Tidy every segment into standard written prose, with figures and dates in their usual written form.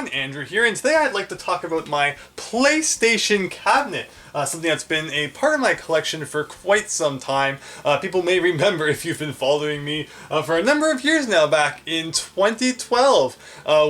everyone, Andrew here, and today I'd like to talk about my PlayStation cabinet. Something that's been a part of my collection for quite some time. People may remember, if you've been following me for a number of years now, back in 2012,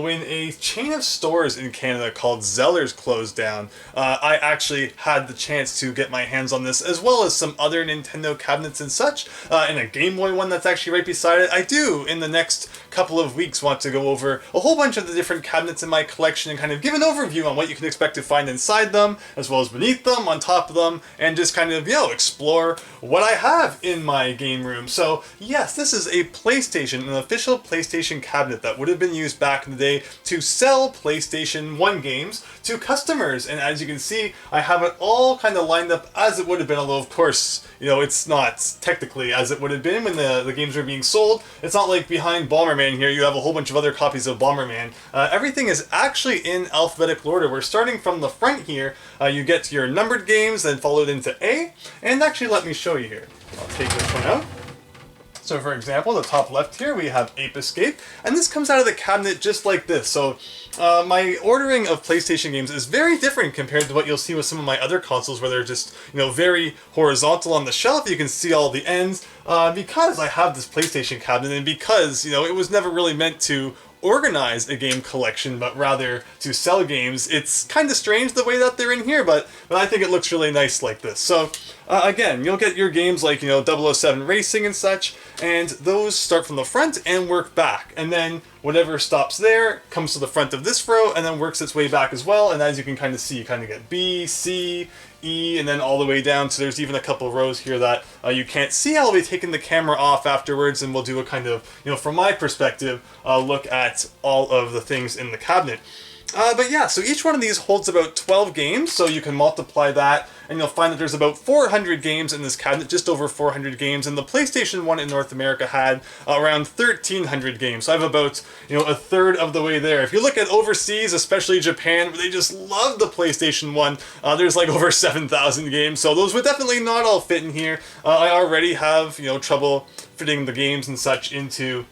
when a chain of stores in Canada called Zellers closed down. I actually had the chance to get my hands on this, as well as some other Nintendo cabinets and such, and a Game Boy one that's actually right beside it. I do, in the next couple of weeks, want to go over a whole bunch of the different cabinets in my collection and kind of give an overview on what you can expect to find inside them, as well as beneath them, on top of them, and just kind of, explore what I have in my game room. So yes, this is a PlayStation, an official PlayStation cabinet that would have been used back in the day to sell PlayStation 1 games to customers. And as you can see, I have it all kind of lined up as it would have been, although of course, it's not technically as it would have been when the games were being sold. It's not like behind Bomberman here, you have a whole bunch of other copies of Bomberman. Everything is actually in alphabetical order. We're starting from the front here. You get your numbered games, then followed into A, and actually let me show you here. I'll take this one out. So for example, the top left here we have Ape Escape, and this comes out of the cabinet just like this. So my ordering of PlayStation games is very different compared to what you'll see with some of my other consoles, where they're just very horizontal on the shelf. You can see all the ends, because I have this PlayStation cabinet, and because it was never really meant to organize a game collection, but rather to sell games. It's kind of strange the way that they're in here, but I think it looks really nice like this. So again, you'll get your games like 007 Racing and such, and those start from the front and work back, and then whatever stops there comes to the front of this row and then works its way back as well. And as you can kind of see, you kind of get B, C, E, and then all the way down. So there's even a couple of rows here that you can't see. I'll be taking the camera off afterwards, and we'll do a kind of, from my perspective, look at all of the things in the cabinet. But yeah, so each one of these holds about 12 games, so you can multiply that, and you'll find that there's about 400 games in this cabinet, just over 400 games, and the PlayStation 1 in North America had around 1,300 games, so I have about, a third of the way there. If you look at overseas, especially Japan, where they just love the PlayStation 1, there's like over 7,000 games, so those would definitely not all fit in here. I already have, trouble fitting the games and such into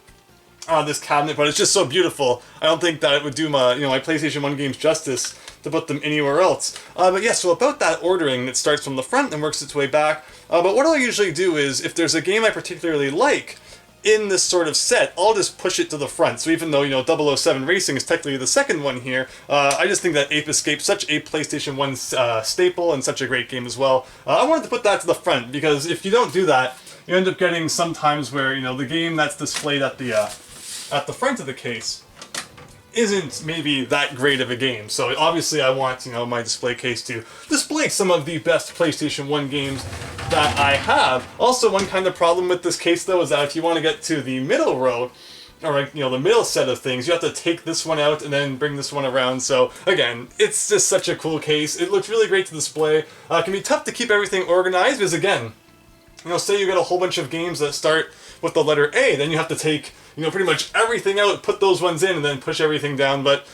this cabinet, but it's just so beautiful. I don't think that it would do my, my PlayStation 1 games justice to put them anywhere else. But yeah, so about that ordering, it starts from the front and works its way back. But what I'll usually do is, if there's a game I particularly like in this sort of set, I'll just push it to the front. So even though, 007 Racing is technically the second one here, I just think that Ape Escape, such a PlayStation 1 staple and such a great game as well, I wanted to put that to the front, because if you don't do that, you end up getting sometimes where, the game that's displayed at the front of the case isn't maybe that great of a game. So obviously I want, my display case to display some of the best PlayStation 1 games that I have. Also, one kind of problem with this case though is that if you want to get to the middle row, or the middle set of things, you have to take this one out and then bring this one around. So again, it's just such a cool case. It looks really great to display. It can be tough to keep everything organized, because again, say you got a whole bunch of games that start with the letter A, then you have to take pretty much everything out, put those ones in, and then push everything down. But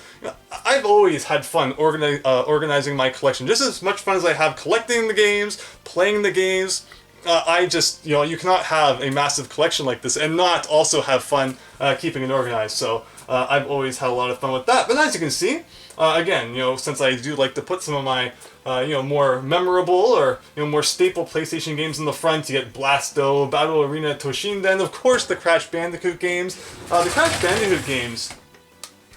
I've always had fun organizing my collection. Just as much fun as I have collecting the games, playing the games. I just, you cannot have a massive collection like this and not also have fun keeping it organized. So I've always had a lot of fun with that. But as you can see, again, since I do like to put some of my more memorable or more staple PlayStation games in the front, you get Blasto, Battle Arena Toshinden, and of course the Crash Bandicoot games. The Crash Bandicoot games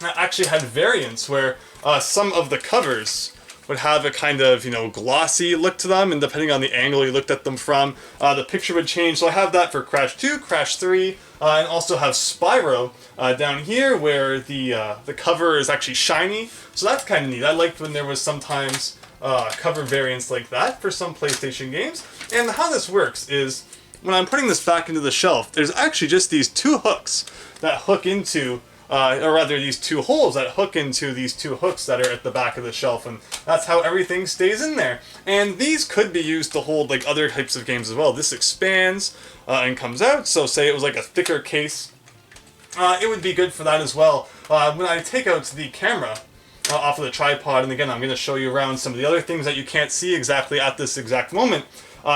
actually had variants where some of the covers would have a kind of, glossy look to them, and depending on the angle you looked at them from, the picture would change. So I have that for Crash 2, Crash 3, and also have Spyro down here, where the cover is actually shiny. So that's kind of neat. I liked when there was sometimes cover variants like that for some PlayStation games. And how this works is, when I'm putting this back into the shelf, there's actually just these two hooks that hook into or rather these two holes that hook into these two hooks that are at the back of the shelf, and that's how everything stays in there. And these could be used to hold like other types of games as well. This expands and comes out, so say it was like a thicker case, it would be good for that as well. When I take out the camera, off of the tripod, and again, I'm going to show you around some of the other things that you can't see exactly at this exact moment.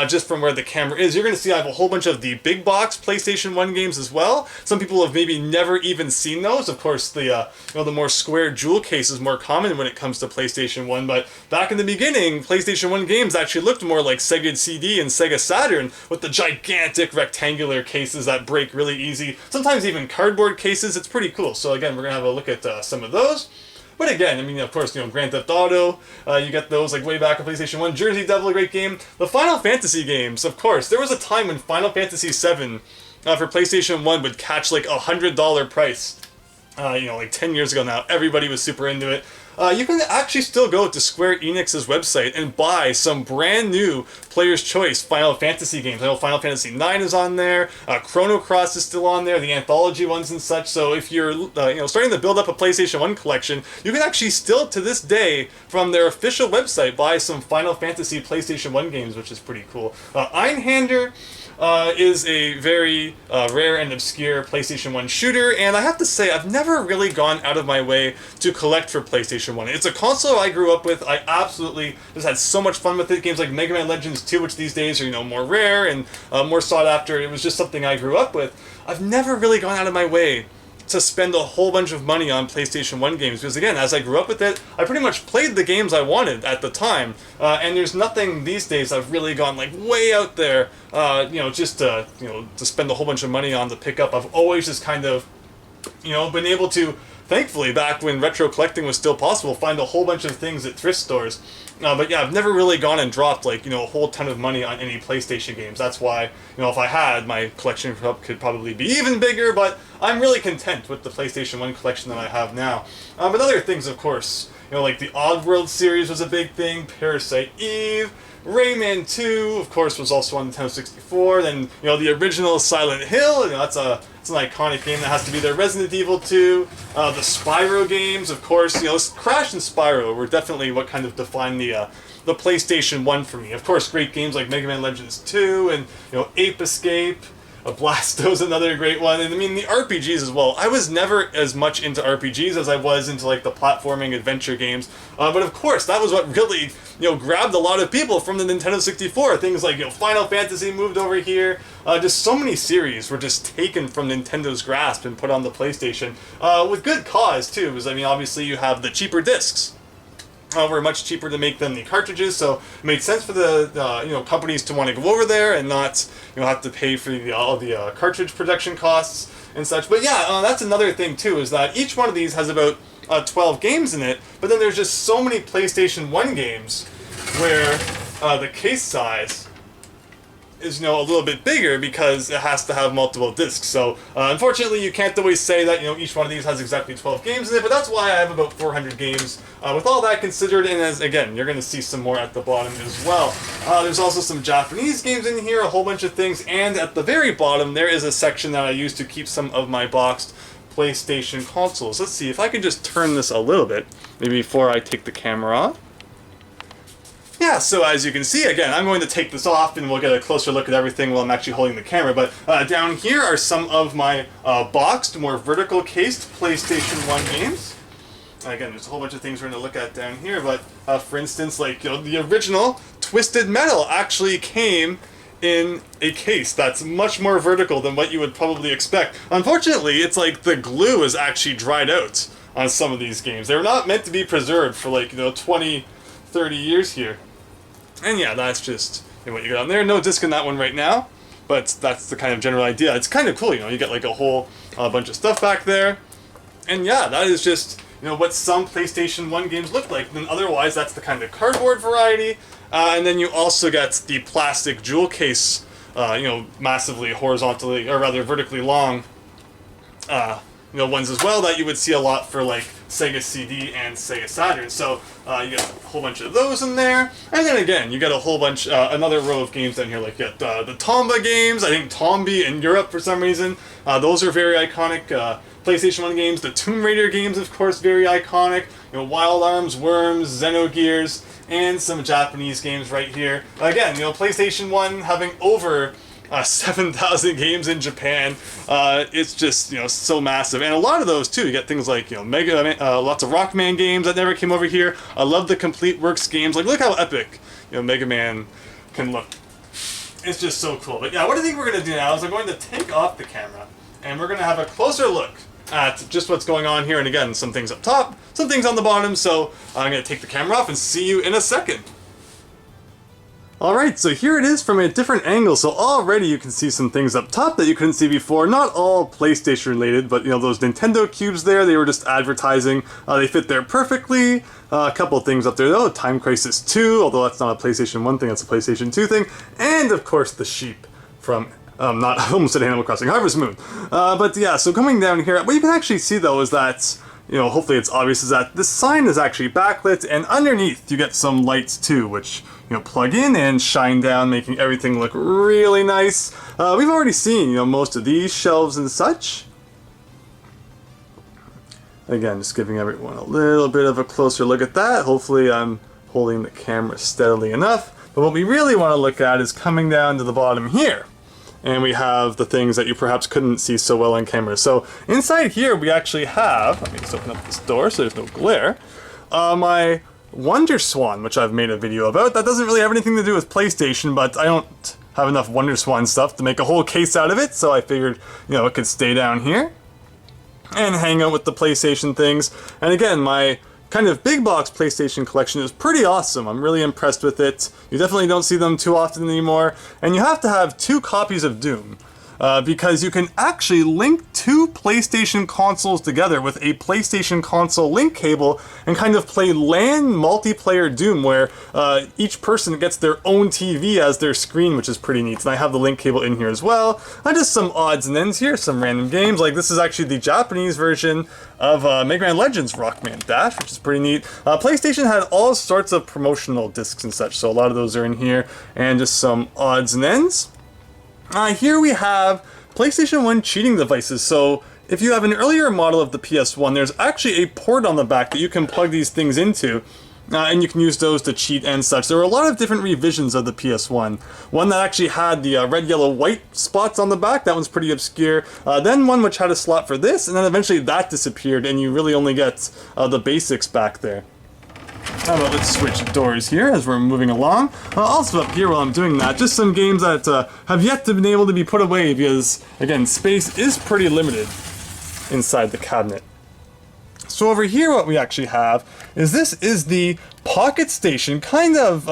Just from where the camera is, you're going to see I have a whole bunch of the big box PlayStation 1 games as well. Some people have maybe never even seen those. Of course, the the more square jewel case is more common when it comes to PlayStation 1, but back in the beginning, PlayStation 1 games actually looked more like Sega CD and Sega Saturn, with the gigantic rectangular cases that break really easy. Sometimes even cardboard cases. It's pretty cool. So again, we're going to have a look at some of those. But again, I mean, of course, Grand Theft Auto, you get those like way back on PlayStation 1. Jersey Devil, a great game. The Final Fantasy games, of course. There was a time when Final Fantasy VII for PlayStation 1 would catch like $100 price. Like 10 years ago now. Everybody was super into it. You can actually still go to Square Enix's website and buy some brand new Player's Choice Final Fantasy games. I know Final Fantasy IX is on there, Chrono Cross is still on there, the anthology ones and such. So if you're starting to build up a PlayStation 1 collection, you can actually still to this day from their official website buy some Final Fantasy PlayStation 1 games, which is pretty cool. Einhander is a very rare and obscure PlayStation 1 shooter, and I have to say, I've never really gone out of my way to collect for PlayStation 1. It's a console I grew up with. I absolutely just had so much fun with it. Games like Mega Man Legends 2, which these days are, more rare and more sought after. It was just something I grew up with. I've never really gone out of my way to spend a whole bunch of money on PlayStation 1 games, because again, as I grew up with it, I pretty much played the games I wanted at the time, and there's nothing these days I've really gone like way out there, just to spend a whole bunch of money on to pick up. I've always just kind of, been able to, thankfully, back when retro collecting was still possible, find a whole bunch of things at thrift stores. But yeah, I've never really gone and dropped like, a whole ton of money on any PlayStation games. That's why, if I had, my collection could probably be even bigger, but I'm really content with the PlayStation 1 collection that I have now. But other things, of course, like the Oddworld series was a big thing, Parasite Eve, Rayman 2, of course, was also on Nintendo 64. Then, the original Silent Hill, it's an iconic game that has to be there. Resident Evil 2, the Spyro games, of course. Crash and Spyro were definitely what kind of defined the PlayStation 1 for me. Of course, great games like Mega Man Legends 2 and, Ape Escape. Blasto's another great one, and I mean the RPGs as well. I was never as much into RPGs as I was into like the platforming adventure games, but of course that was what really grabbed a lot of people from the Nintendo 64. Things like Final Fantasy moved over here. Just so many series were just taken from Nintendo's grasp and put on the PlayStation with good cause too. Because I mean, obviously you have the cheaper discs. Were much cheaper to make than the cartridges, so it made sense for the companies to want to go over there and not have to pay for all the cartridge production costs and such. But yeah, that's another thing too, is that each one of these has about 12 games in it, but then there's just so many PlayStation 1 games where the case size is a little bit bigger because it has to have multiple discs. So unfortunately you can't always say that each one of these has exactly 12 games in it, but that's why I have about 400 games with all that considered. And as again, you're going to see some more at the bottom as well. There's also some Japanese games in here, a whole bunch of things, and at the very bottom there is a section that I use to keep some of my boxed PlayStation consoles. Let's see if I can just turn this a little bit maybe before I take the camera off. Yeah, so as you can see, again, I'm going to take this off and we'll get a closer look at everything while I'm actually holding the camera. But down here are some of my boxed, more vertical cased PlayStation 1 games. Again, there's a whole bunch of things we're going to look at down here, but for instance, like the original Twisted Metal actually came in a case that's much more vertical than what you would probably expect. Unfortunately, it's like the glue is actually dried out on some of these games. They're not meant to be preserved for like 20, 30 years here. And yeah, that's just what you got on there. No disc in that one right now, but that's the kind of general idea. It's kind of cool, you get like a whole bunch of stuff back there. And yeah, that is just what some PlayStation 1 games look like. And otherwise, that's the kind of cardboard variety. And then you also get the plastic jewel case, massively horizontally, or rather vertically long ones as well that you would see a lot for like Sega CD and Sega Saturn. So you get a whole bunch of those in there, and then again you get a whole bunch, another row of games down here, like you get the Tomba games. I think Tombi in Europe for some reason. Those are very iconic PlayStation 1 games. The Tomb Raider games, of course, very iconic. Wild Arms, Worms, Xenogears, and some Japanese games right here. Again, PlayStation 1 having over 7,000 games in Japan. It's just, so massive. And a lot of those, too. You get things like, lots of Rockman games that never came over here. I love the Complete Works games. Like, look how epic, Mega Man can look. It's just so cool. But yeah, what I think we're going to do now is I'm going to take off the camera, and we're going to have a closer look at just what's going on here. And again, some things up top, some things on the bottom. So I'm going to take the camera off and see you in a second. Alright, so here it is from a different angle. So already you can see some things up top that you couldn't see before. Not all PlayStation related, but those Nintendo cubes there, they were just advertising. They fit there perfectly. A couple of things up there though, Time Crisis 2, although that's not a PlayStation 1 thing, that's a PlayStation 2 thing. And of course the sheep from, I almost said Animal Crossing, Harvest Moon. But yeah, so coming down here, what you can actually see though is that, hopefully it's obvious, is that this sign is actually backlit, and underneath you get some lights too, which plug in and shine down, making everything look really nice. We've already seen, most of these shelves and such. Again, just giving everyone a little bit of a closer look at that. Hopefully I'm holding the camera steadily enough. But what we really want to look at is coming down to the bottom here. And we have the things that you perhaps couldn't see so well on camera. So inside here we actually have, let me just open up this door so there's no glare, my Wonder Swan, which I've made a video about. That doesn't really have anything to do with PlayStation, but I don't have enough Wonder Swan stuff to make a whole case out of it, so I figured, it could stay down here and hang out with the PlayStation things. And again, my kind of big box PlayStation collection is pretty awesome. I'm really impressed with it. You definitely don't see them too often anymore. And you have to have 2 copies of Doom. Because you can actually link 2 PlayStation consoles together with a PlayStation console link cable and kind of play LAN multiplayer Doom, where each person gets their own TV as their screen, which is pretty neat. And I have the link cable in here as well. And just some odds and ends here, some random games. Like this is actually the Japanese version of Mega Man Legends Rockman Dash, which is pretty neat. PlayStation had all sorts of promotional discs and such, so a lot of those are in here. And just some odds and ends. Here we have PlayStation 1 cheating devices. So if you have an earlier model of the PS1, there's actually a port on the back that you can plug these things into, and you can use those to cheat and such. There were a lot of different revisions of the PS1. One that actually had the red, yellow, white spots on the back. That one's pretty obscure. Then one which had a slot for this, and then eventually that disappeared, and you really only get the basics back there. How about let's switch doors here as we're moving along. Also up here while I'm doing that, just some games that have yet to be able to be put away because, again, space is pretty limited inside the cabinet. So over here what we actually have is this is the Pocket Station, kind of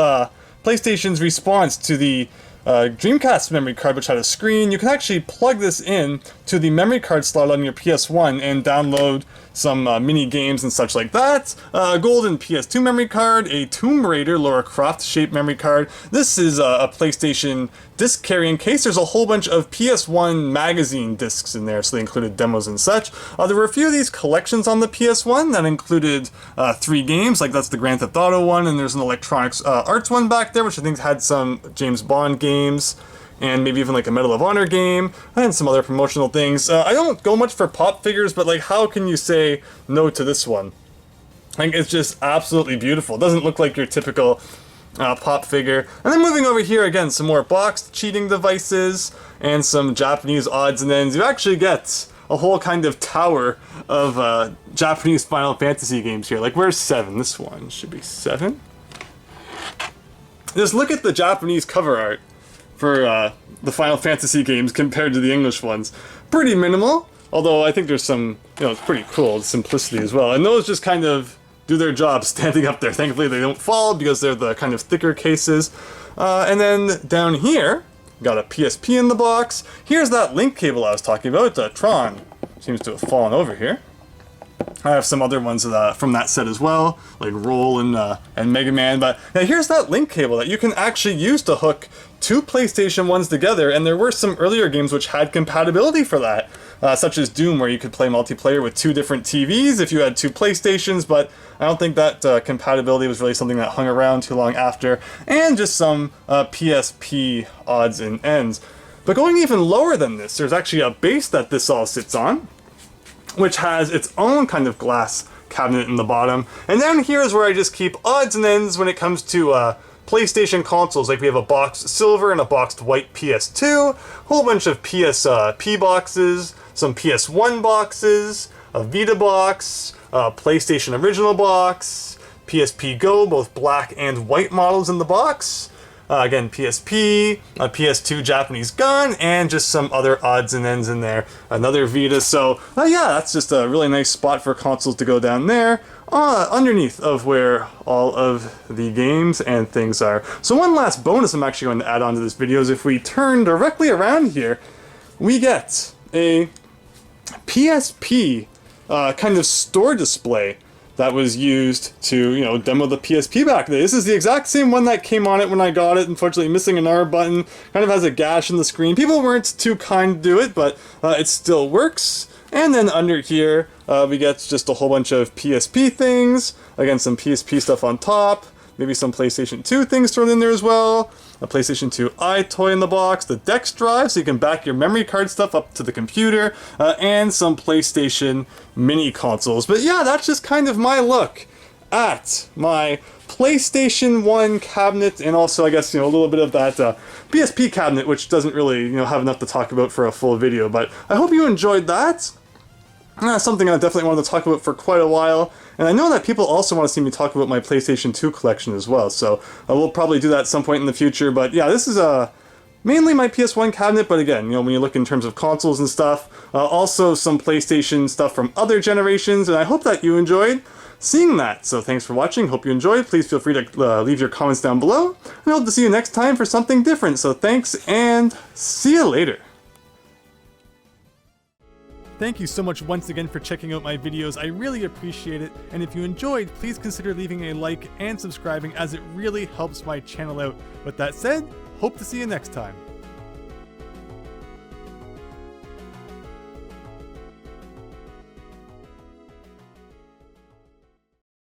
PlayStation's response to the Dreamcast memory card, which had a screen. You can actually plug this in to the memory card slot on your PS1 and download some mini games and such like that. A golden PS2 memory card, a Tomb Raider Lara Croft shaped memory card. This is a PlayStation disc carrying case. There's a whole bunch of PS1 magazine discs in there, so they included demos and such. There were a few of these collections on the PS1 that included 3 games, like that's the Grand Theft Auto one, and there's an Electronic Arts one back there, which I think had some James Bond games, and maybe even like a Medal of Honor game, and some other promotional things. I don't go much for pop figures, but like, how can you say no to this one? Like, it's just absolutely beautiful. It doesn't look like your typical pop figure. And then moving over here, again, some more boxed cheating devices, and some Japanese odds and ends. You actually get a whole kind of tower of Japanese Final Fantasy games here. Like, where's 7? This one should be 7. Just look at the Japanese cover art for the Final Fantasy games compared to the English ones. Pretty minimal, although I think there's some, it's pretty cool, simplicity as well. And those just kind of do their job standing up there. Thankfully they don't fall because they're the kind of thicker cases. And then down here, got a PSP in the box. Here's that link cable I was talking about. Tron seems to have fallen over here. I have some other ones from that set as well, like Roll and Mega Man. But now here's that link cable that you can actually use to hook 2 PlayStation 1s together, and there were some earlier games which had compatibility for that, such as Doom, where you could play multiplayer with 2 different TVs if you had 2 PlayStations, but I don't think that compatibility was really something that hung around too long after, and just some PSP odds and ends. But going even lower than this, there's actually a base that this all sits on, which has its own kind of glass cabinet in the bottom. And down here is where I just keep odds and ends when it comes to PlayStation consoles, like we have a boxed silver and a boxed white PS2, a whole bunch of PSP boxes, some PS1 boxes, a Vita box, a PlayStation Original box, PSP Go, both black and white models in the box. Again, PSP, a PS2 Japanese gun, and just some other odds and ends in there. Another Vita, so yeah, that's just a really nice spot for consoles to go down there, underneath of where all of the games and things are. So one last bonus I'm actually going to add on to this video is if we turn directly around here, we get a PSP kind of store display that was used to, you know, demo the PSP back then. This is the exact same one that came on it when I got it, unfortunately missing an R button, kind of has a gash in the screen. People weren't too kind to do it, but it still works. And then under here, we get just a whole bunch of PSP things, again, some PSP stuff on top, maybe some PlayStation 2 things thrown in there as well, a PlayStation 2 iToy in the box, the Dex drive so you can back your memory card stuff up to the computer, and some PlayStation mini consoles. But yeah, that's just kind of my look at my PlayStation 1 cabinet, and also I guess, you know, a little bit of that PSP cabinet, which doesn't really, you know, have enough to talk about for a full video. But I hope you enjoyed that. Something I definitely wanted to talk about for quite a while, and I know that people also want to see me talk about my PlayStation 2 collection as well, so we'll probably do that at some point in the future. But yeah, this is mainly my PS1 cabinet, but again, you know, when you look in terms of consoles and stuff, also some PlayStation stuff from other generations, and I hope that you enjoyed seeing that. So thanks for watching, hope you enjoyed. Please feel free to leave your comments down below, and I hope to see you next time for something different. So thanks, and see you later. Thank you so much once again for checking out my videos. I really appreciate it, and if you enjoyed, please consider leaving a like and subscribing, as it really helps my channel out. With that said, hope to see you next time.